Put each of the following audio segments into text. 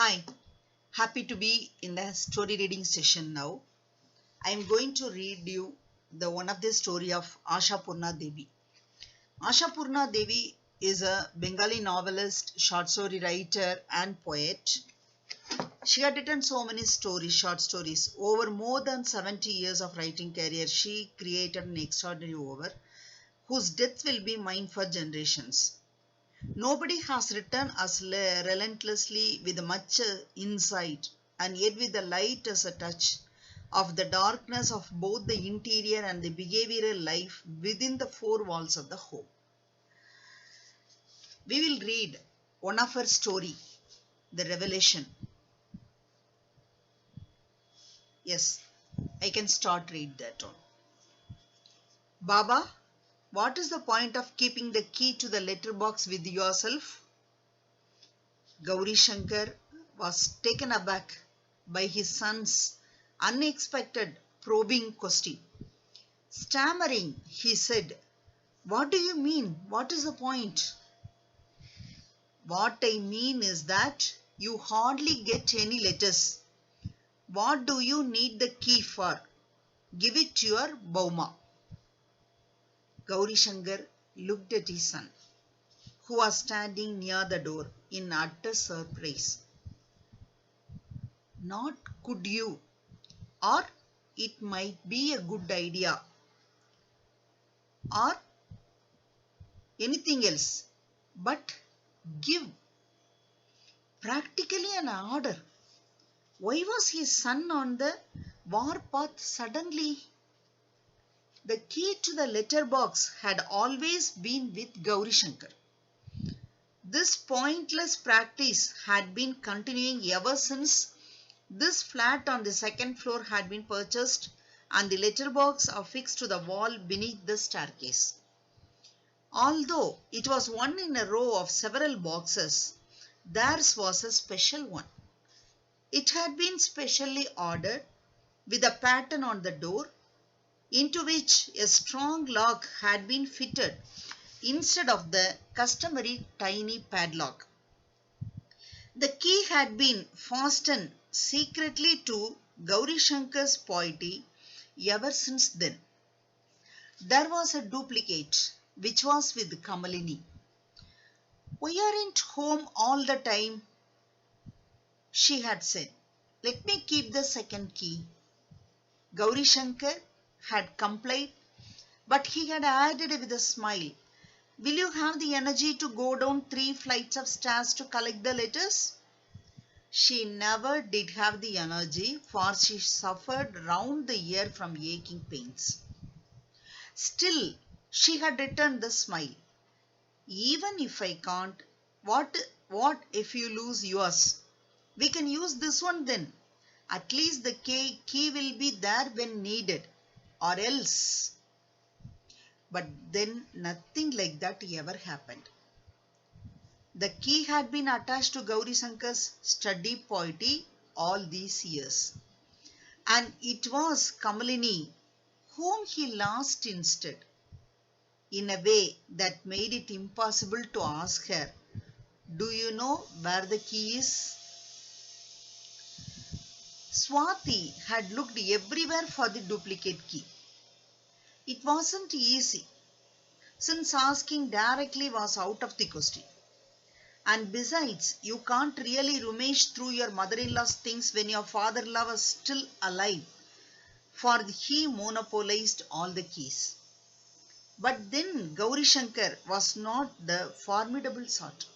Hi, happy to be in the story reading session now. I am going to read you the one of the story of Asha Purna Devi. Asha Purna Devi is a Bengali novelist, short story writer and poet. She had written so many short stories. Over more than 70 years of writing career, she created an extraordinary work whose depth will be mine for generations. Nobody has written as relentlessly with much insight and yet with the light as a touch of the darkness of both the interior and the behavioral life within the four walls of the home. We will read one of her story, The Revelation. Yes, I can start read that one. Baba, what is the point of keeping the key to the letterbox with yourself? Gauri Shankar was taken aback by his son's unexpected probing question. Stammering, he said, "What do you mean? What is the point?" "What I mean is that you hardly get any letters. What do you need the key for? Give it to your Bauma." Gauri Shankar looked at his son, who was standing near the door in utter surprise. "Not could you, or it might be a good idea, or anything else, but give." Practically an order. Why was his son on the warpath suddenly? The key to the letterbox had always been with Gauri Shankar. This pointless practice had been continuing ever since this flat on the second floor had been purchased and the letterbox affixed to the wall beneath the staircase. Although it was one in a row of several boxes, theirs was a special one. It had been specially ordered with a pattern on the door, into which a strong lock had been fitted instead of the customary tiny padlock. The key had been fastened secretly to Gauri Shankar's poetry ever since then. There was a duplicate which was with Kamalini. "We aren't home all the time," she had said. "Let me keep the second key." Gauri Shankar had complied, but he had added with a smile, "Will you have the energy to go down 3 flights of stairs to collect the letters?" She never did have the energy, for she suffered round the ear from aching pains. Still, she had returned the smile. "Even if I can't, what if you lose yours? We can use this one then. At least the key will be there when needed. Or else." But then nothing like that ever happened. The key had been attached to Gauri Shankar's study poetry all these years. And it was Kamalini whom he lost instead, in a way that made it impossible to ask her, "Do you know where the key is?" Swati had looked everywhere for the duplicate key. It wasn't easy, since asking directly was out of the question. And besides, you can't really rummage through your mother-in-law's things when your father-in-law was still alive, for he monopolized all the keys. But then Gauri Shankar was not the formidable sort.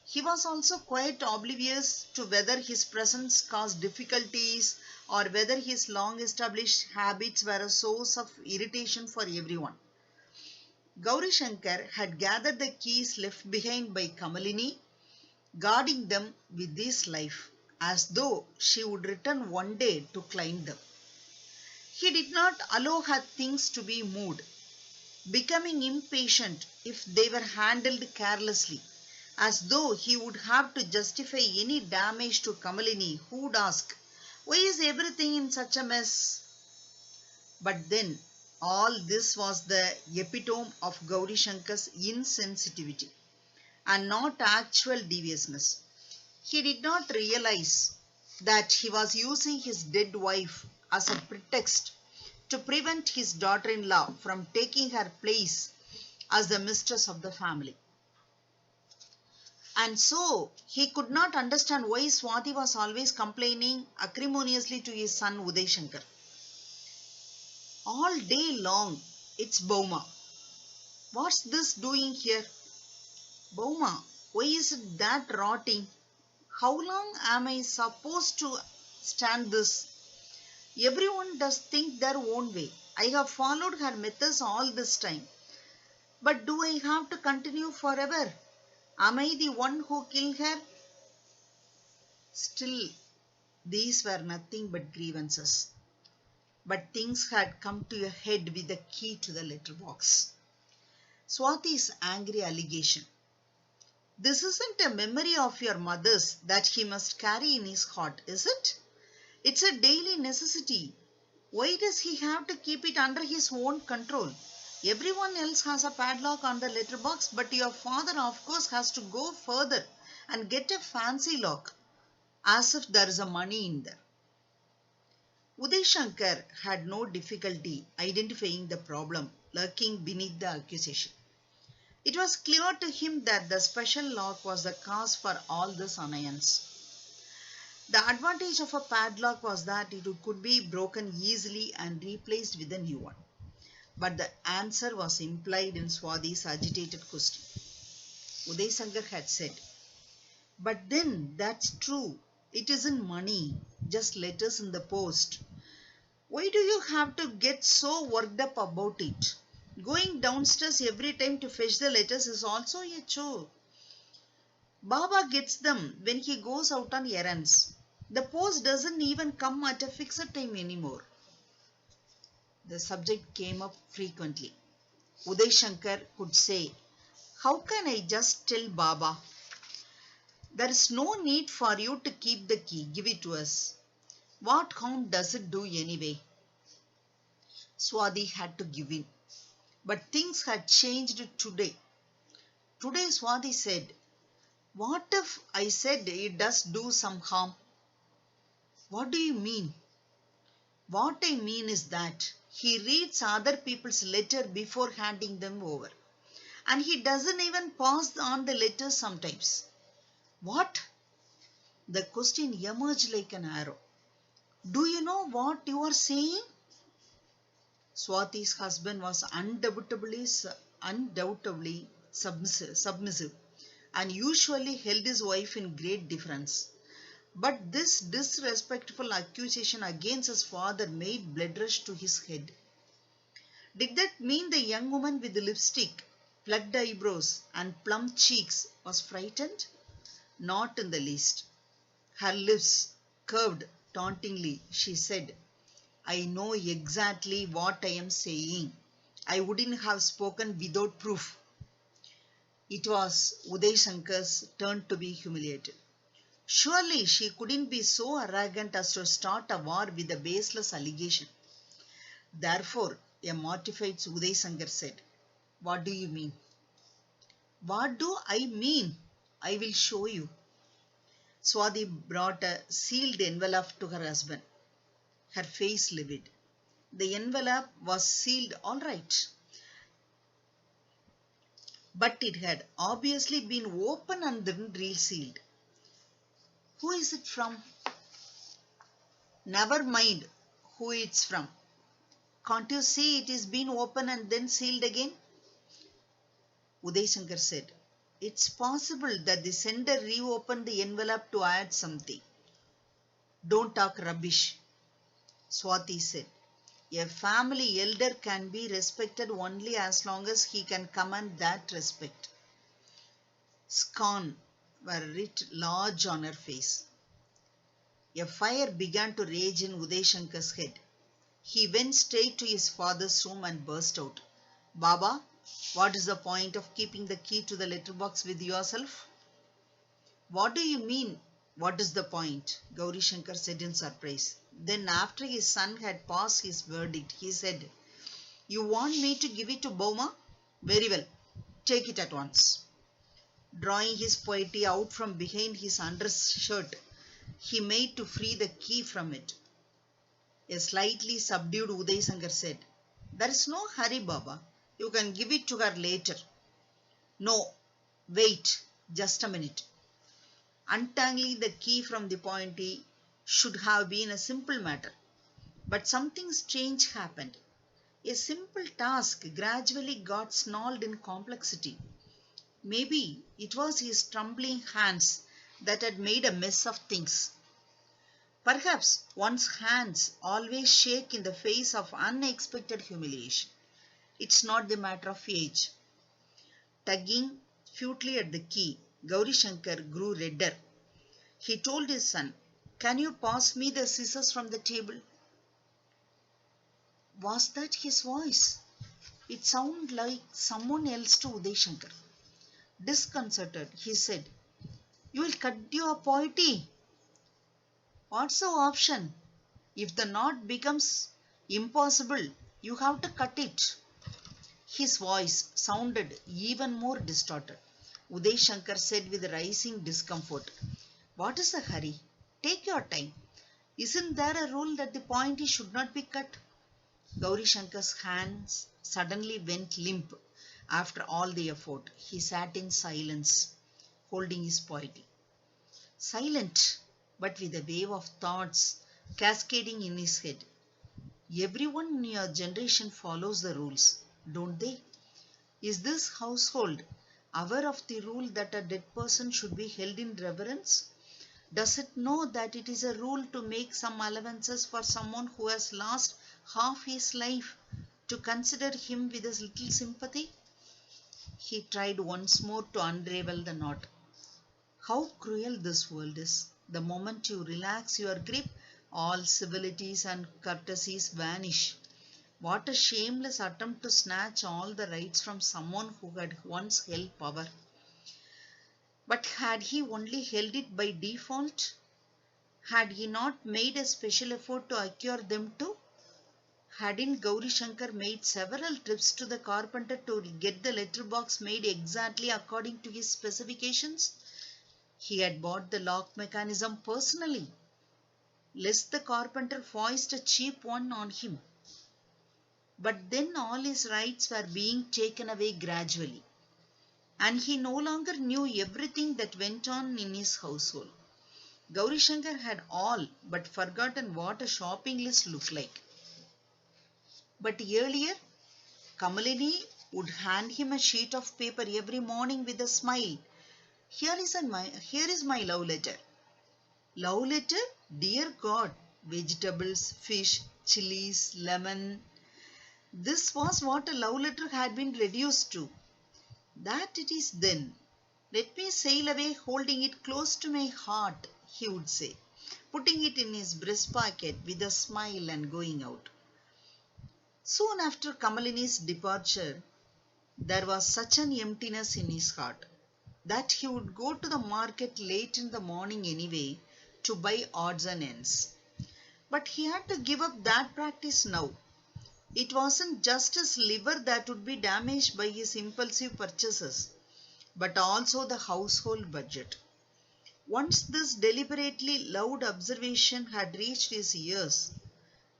He was also quite oblivious to whether his presence caused difficulties or whether his long-established habits were a source of irritation for everyone. Gauri Shankar had gathered the keys left behind by Kamalini, guarding them with his life, as though she would return one day to claim them. He did not allow her things to be moved, becoming impatient if they were handled carelessly, as though he would have to justify any damage to Kamalini, who would ask, "Why is everything in such a mess?" But then, all this was the epitome of Gauri Shankar's insensitivity and not actual deviousness. He did not realize that he was using his dead wife as a pretext to prevent his daughter-in-law from taking her place as the mistress of the family. And so he could not understand why Swati was always complaining acrimoniously to his son Uday Shankar. All day long, it's Bauma. What's this doing here? Bauma, why is it that rotting? How long am I supposed to stand this? Everyone does think their own way. I have followed her methods all this time. But do I have to continue forever? Am I the one who killed her? Still, these were nothing but grievances. But things had come to a head with the key to the letterbox. Swati's angry allegation. This isn't a memory of your mother's that he must carry in his heart, is it? It's a daily necessity. Why does he have to keep it under his own control? Everyone else has a padlock on the letterbox, but your father, of course, has to go further and get a fancy lock, as if there is a money in there. Uday Shankar had no difficulty identifying the problem lurking beneath the accusation. It was clear to him that the special lock was the cause for all this annoyance. The advantage of a padlock was that it could be broken easily and replaced with a new one. But the answer was implied in Swati's agitated question. Uday Shankar had said, "But then that's true. It isn't money, just letters in the post. Why do you have to get so worked up about it? Going downstairs every time to fetch the letters is also a chore. Baba gets them when he goes out on errands. The post doesn't even come at a fixed time anymore." The subject came up frequently. Uday Shankar could say, "How can I just tell Baba? There is no need for you to keep the key. Give it to us. What harm does it do anyway?" Swati had to give in. But things had changed today. Today Swati said, "What if I said it does do some harm?" "What do you mean?" "What I mean is that he reads other people's letter before handing them over. And he doesn't even pass on the letters sometimes." "What?" The question emerged like an arrow. "Do you know what you are saying?" Swati's husband was undoubtedly submissive and usually held his wife in great deference. But this disrespectful accusation against his father made blood rush to his head. Did that mean the young woman with the lipstick, plucked eyebrows, and plump cheeks was frightened? Not in the least. Her lips curved tauntingly. She said, "I know exactly what I am saying. I wouldn't have spoken without proof." It was Uday Shankar's turn to be humiliated. Surely she couldn't be so arrogant as to start a war with a baseless allegation. Therefore, a mortified Uday Shankar said, "What do you mean?" "What do I mean? I will show you." Swati brought a sealed envelope to her husband, her face livid. The envelope was sealed all right, but it had obviously been opened and then resealed. "Who is it from?" "Never mind who it's from. Can't you see it is been opened and then sealed again?" Uday Shankar said, "It's possible that the sender reopened the envelope to add something." "Don't talk rubbish," Swati said. "A family elder can be respected only as long as he can command that respect." Scorn were writ large on her face. A fire began to rage in Uday Shankar's head. He went straight to his father's room and burst out, "Baba, what is the point of keeping the key to the letterbox with yourself?" "What do you mean, what is the point?" Gauri Shankar said in surprise. Then after his son had passed his verdict, he said, "You want me to give it to Bauma? Very well, take it at once." Drawing his poetry out from behind his undershirt, he made to free the key from it. A slightly subdued Uday Shankar said, "There is no hurry, Baba. You can give it to her later." "No, wait, just a minute." Untangling the key from the pointy should have been a simple matter. But something strange happened. A simple task gradually got snarled in complexity. Maybe it was his trembling hands that had made a mess of things. Perhaps one's hands always shake in the face of unexpected humiliation. It's not the matter of age. Tugging futilely at the key, Gauri Shankar grew redder. He told his son, "Can you pass me the scissors from the table?" Was that his voice? It sounded like someone else to Uday Shankar. Disconcerted, he said, "You will cut your poetry. What's the option? If the knot becomes impossible, you have to cut it." His voice sounded even more distorted. Uday Shankar said with rising discomfort, "What is the hurry? Take your time. Isn't there a rule that the pointy should not be cut?" Gauri Shankar's hands suddenly went limp. After all the effort, he sat in silence, holding his poetry. Silent, but with a wave of thoughts cascading in his head. Everyone in your generation follows the rules, don't they? Is this household aware of the rule that a dead person should be held in reverence? Does it know that it is a rule to make some allowances for someone who has lost half his life, to consider him with as little sympathy? He tried once more to unravel the knot. How cruel this world is. The moment you relax your grip, all civilities and courtesies vanish. What a shameless attempt to snatch all the rights from someone who had once held power. But had he only held it by default? Had he not made a special effort to acquire them too? Hadn't Gauri Shankar made several trips to the carpenter to get the letterbox made exactly according to his specifications? He had bought the lock mechanism personally, lest the carpenter foist a cheap one on him. But then all his rights were being taken away gradually, and he no longer knew everything that went on in his household. Gauri Shankar had all but forgotten what a shopping list looked like. But earlier, Kamalini would hand him a sheet of paper every morning with a smile. Here is my love letter." Love letter? Dear God! Vegetables, fish, chilies, lemon. This was what a love letter had been reduced to. "That it is then. Let me sail away holding it close to my heart," he would say, putting it in his breast pocket with a smile and going out. Soon after Kamalini's departure, there was such an emptiness in his heart that he would go to the market late in the morning anyway to buy odds and ends. But he had to give up that practice now. It wasn't just his liver that would be damaged by his impulsive purchases, but also the household budget. Once this deliberately loud observation had reached his ears,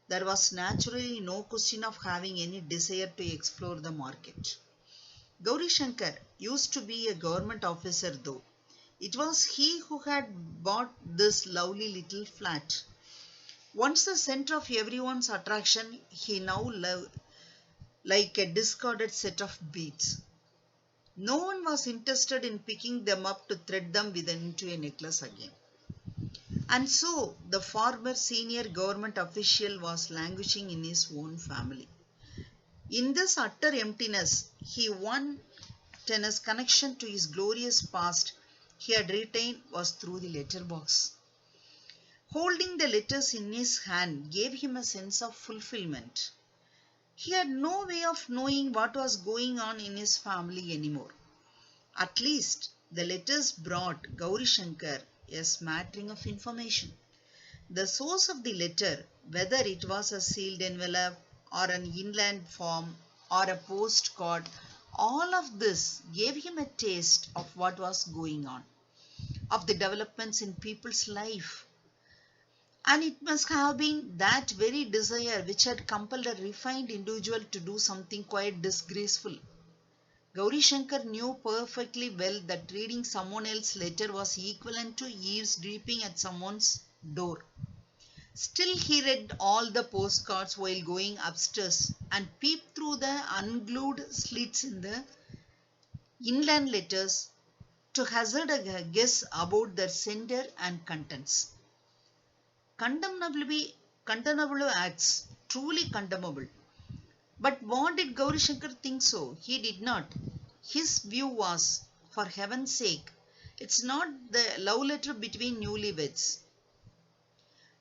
there was naturally no question of having any desire to explore the market. Gauri Shankar used to be a government officer though. It was he who had bought this lovely little flat. Once the center of everyone's attraction, he now loved like a discarded set of beads. No one was interested in picking them up to thread them into a necklace again. And so the former senior government official was languishing in his own family. In this utter emptiness, he one tennis connection to his glorious past he had retained was through the letterbox. Holding the letters in his hand gave him a sense of fulfillment. He had no way of knowing what was going on in his family anymore. At least the letters brought Gauri Shankar a smattering of information. The source of the letter, whether it was a sealed envelope or an inland form or a postcard All of this gave him a taste of what was going on, of the developments in people's life. And it must have been that very desire which had compelled a refined individual to do something quite disgraceful. Gauri Shankar knew perfectly well that reading someone else's letter was equivalent to eavesdropping at someone's door. Still, he read all the postcards while going upstairs and peeped through the unglued slits in the inland letters to hazard a guess about their sender and contents. Condemnable acts, truly condemnable. But what did Gauri Shankar think so? He did not. His view was, for heaven's sake, it's not the love letter between newlyweds.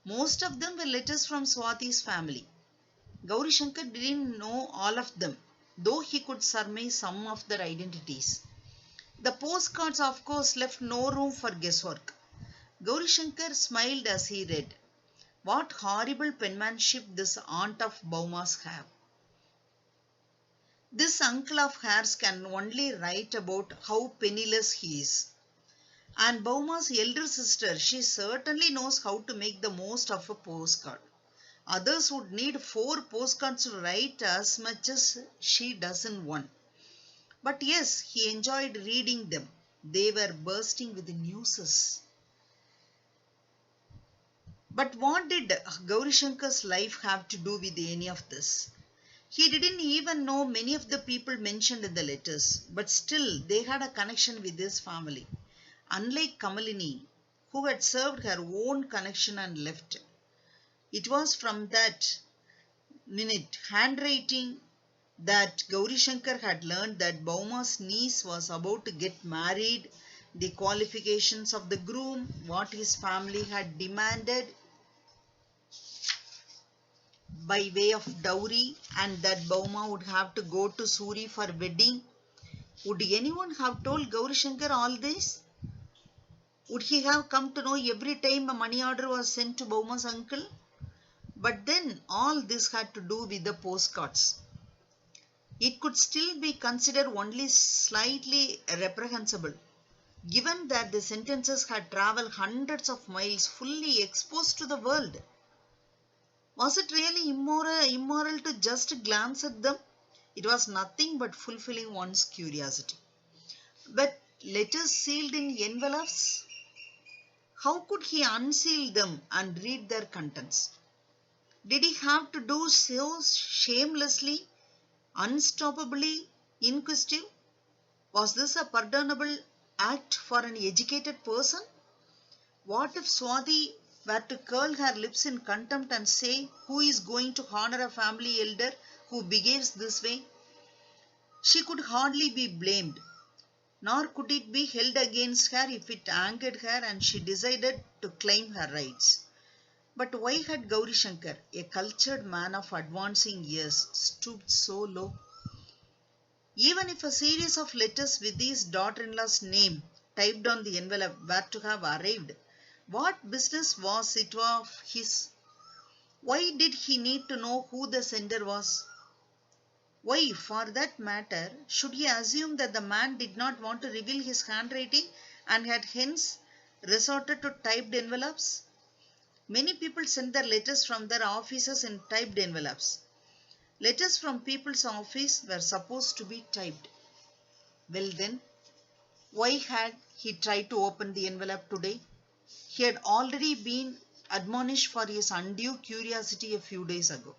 Most of them were letters from Swati's family. Gauri Shankar didn't know all of them, though he could surmise some of their identities. The postcards, of course, left no room for guesswork. Gauri Shankar smiled as he read. What horrible penmanship this aunt of Bauma's have. This uncle of hers can only write about how penniless he is. And Bauma's elder sister, she certainly knows how to make the most of a postcard. Others would need 4 postcards to write as much as she does in one. But yes, he enjoyed reading them. They were bursting with newses. But what did Gauri Shankar's life have to do with any of this? He didn't even know many of the people mentioned in the letters, but still they had a connection with his family. Unlike Kamalini, who had served her own connection and left. It was from that minute handwriting that Gauri Shankar had learned that Bauma's niece was about to get married, the qualifications of the groom, what his family had demanded by way of dowry, and that Bauma would have to go to Suri for wedding. Would anyone have told Gauri Shankar all this? Would he have come to know every time a money order was sent to Bauma's uncle? But then all this had to do with the postcards. It could still be considered only slightly reprehensible, given that the sentences had travelled hundreds of miles fully exposed to the world. Was it really immoral to just glance at them? It was nothing but fulfilling one's curiosity. But letters sealed in envelopes? How could he unseal them and read their contents? Did he have to do so shamelessly, unstoppably inquisitive? Was this a pardonable act for an educated person? What if Swati were to curl her lips in contempt and say, who is going to honor a family elder who behaves this way? She could hardly be blamed, nor could it be held against her if it angered her and she decided to claim her rights. But why had Gauri Shankar, a cultured man of advancing years, stooped so low? Even if a series of letters with his daughter-in-law's name typed on the envelope were to have arrived, what business was it of his? Why did he need to know who the sender was? Why, for that matter, should he assume that the man did not want to reveal his handwriting and had hence resorted to typed envelopes? Many people sent their letters from their offices in typed envelopes. Letters from people's office were supposed to be typed. Well then, why had he tried to open the envelope today? He had already been admonished for his undue curiosity a few days ago.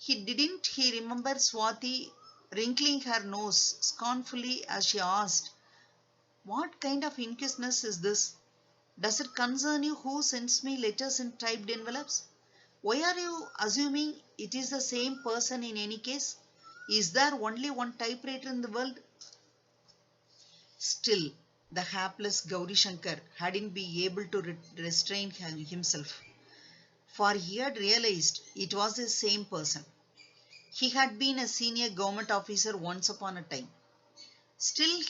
Didn't he remember Swati wrinkling her nose scornfully as she asked, what kind of inquisitiveness is this? Does it concern you who sends me letters in typed envelopes? Why are you assuming it is the same person in any case? Is there only one typewriter in the world? Still, the hapless Gauri Shankar hadn't been able to restrain himself, for he had realized it was the same person. He had been a senior government officer once upon a time. Still,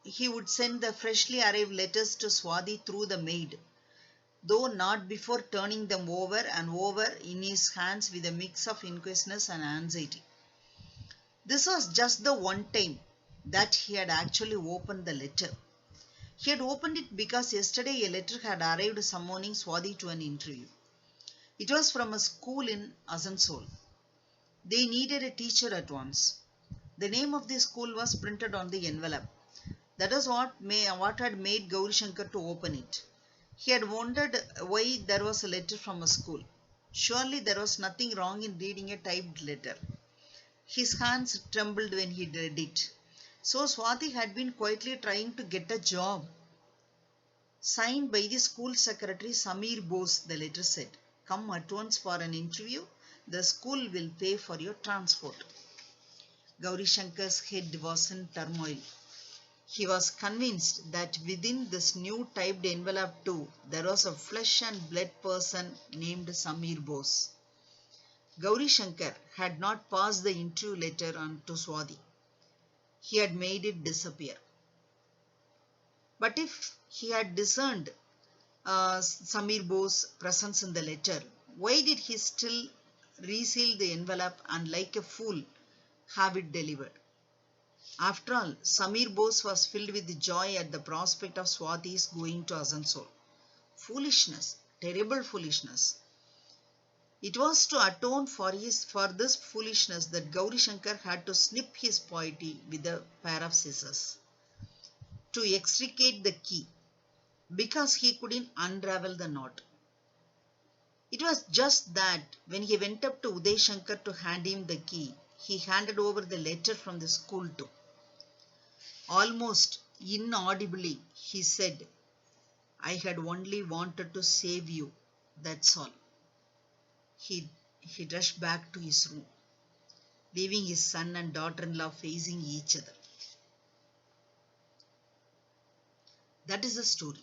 he would send the freshly arrived letters to Swati through the maid, though not before turning them over and over in his hands with a mix of inquisitiveness and anxiety. This was just the one time that he had actually opened the letter. He had opened it because yesterday a letter had arrived summoning Swati to an interview. It was from a school in Asansol. They needed a teacher at once. The name of the school was printed on the envelope. That is what had made Gaurishankar to open it. He had wondered why there was a letter from a school. Surely there was nothing wrong in reading a typed letter. His hands trembled when he read it. So Swati had been quietly trying to get a job. Signed by the school secretary Samir Bose, the letter said. Come at once for an interview. The school will pay for your transport. Gaurishankar's head was in turmoil. He was convinced that within this new typed envelope too, there was a flesh and blood person named Samir Bose. Gaurishankar had not passed the interview letter on to Swati. He had made it disappear. But if he had discerned Samir Bose's presence in the letter, why did he still reseal the envelope and, like a fool, have it delivered? After all, Samir Bose was filled with joy at the prospect of Swati's going to Asansol. Foolishness, terrible foolishness. It was to atone for this foolishness that Gaurishankar had to snip his poetry with a pair of scissors to extricate the key, because he couldn't unravel the knot. It was just that when he went up to Uday Shankar to hand him the key, he handed over the letter from the school too. Almost inaudibly, he said, I had only wanted to save you, that's all. He rushed back to his room, leaving his son and daughter-in-law facing each other. That is the story.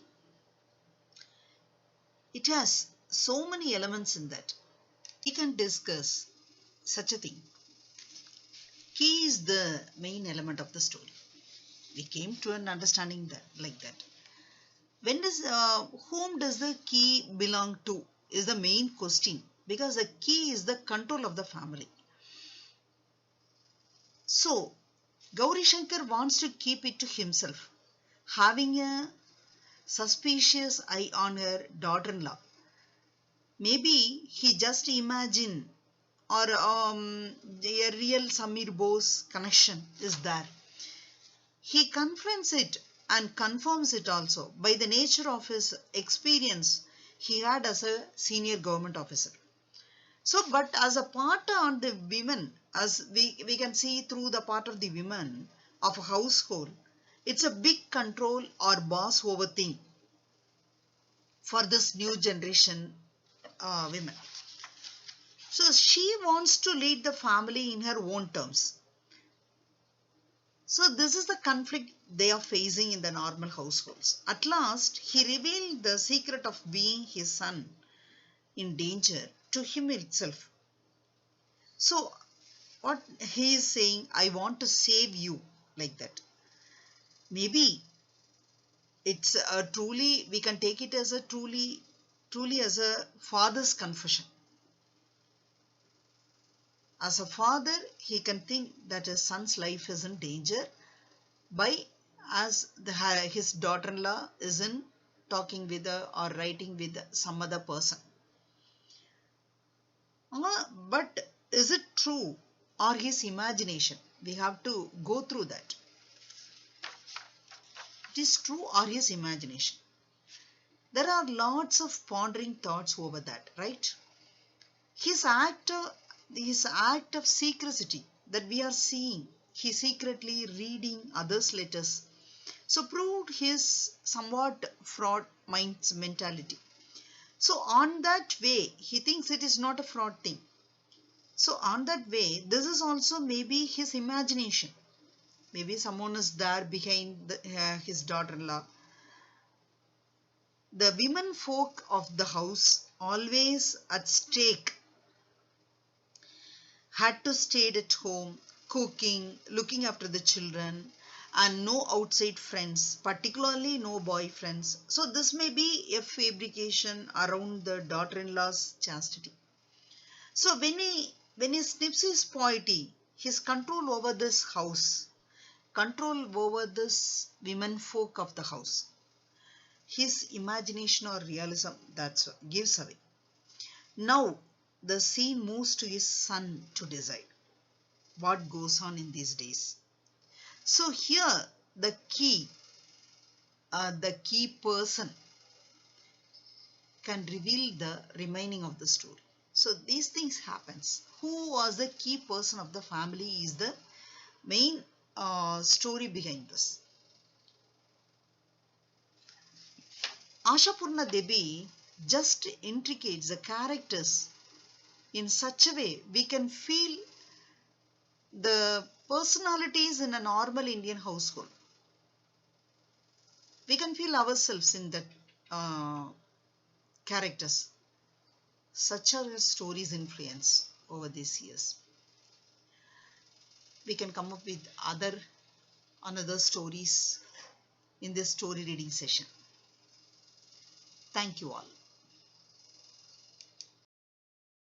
It has so many elements in that. We can discuss such a thing. Key is the main element of the story. We came to an understanding that like that. Whom does the key belong to is the main question, because the key is the control of the family. So Gaurishankar wants to keep it to himself, having a suspicious eye on her daughter-in-law. Maybe he just imagined or a real Samir Bose connection is there. He confronts it and confirms it also by the nature of his experience he had as a senior government officer. So, but as a part on the women, as we can see through the part of the women of a household, it's a big control or boss over thing for this new generation women. So she wants to lead the family in her own terms. So this is the conflict they are facing in the normal households. At last, he revealed the secret of being his son in danger to him itself. So what he is saying, I want to save you, like that. Maybe it's a truly, we can take it as a truly as a father's confession. As a father, he can think that his son's life is in danger his daughter-in-law is in talking with or writing with some other person. But is it true or his imagination? We have to go through that. It is true or his imagination? There are lots of pondering thoughts over that, right? His act of secrecy that we are seeing, he secretly reading others' letters, so proved his somewhat fraud mentality. So on that way, he thinks it is not a fraud thing. So on that way, this is also maybe his imagination. Maybe someone is there behind his daughter-in-law. The women folk of the house, always at stake, had to stay at home, cooking, looking after the children, and no outside friends, particularly no boyfriends. So this may be a fabrication around the daughter-in-law's chastity. So when he snips his poetry, his control over this house, control over this women folk of the house, his imagination or realism that gives away. Now the scene moves to his son to decide what goes on in these days. So here the key person can reveal the remaining of the story. So these things happens. Who was the key person of the family is the main story behind this. Ashapurna Devi just intricates the characters in such a way we can feel the personalities in a normal Indian household. We can feel ourselves in that characters. Such are her stories' influence over these years. We can come up with another stories in this story reading session. Thank you all.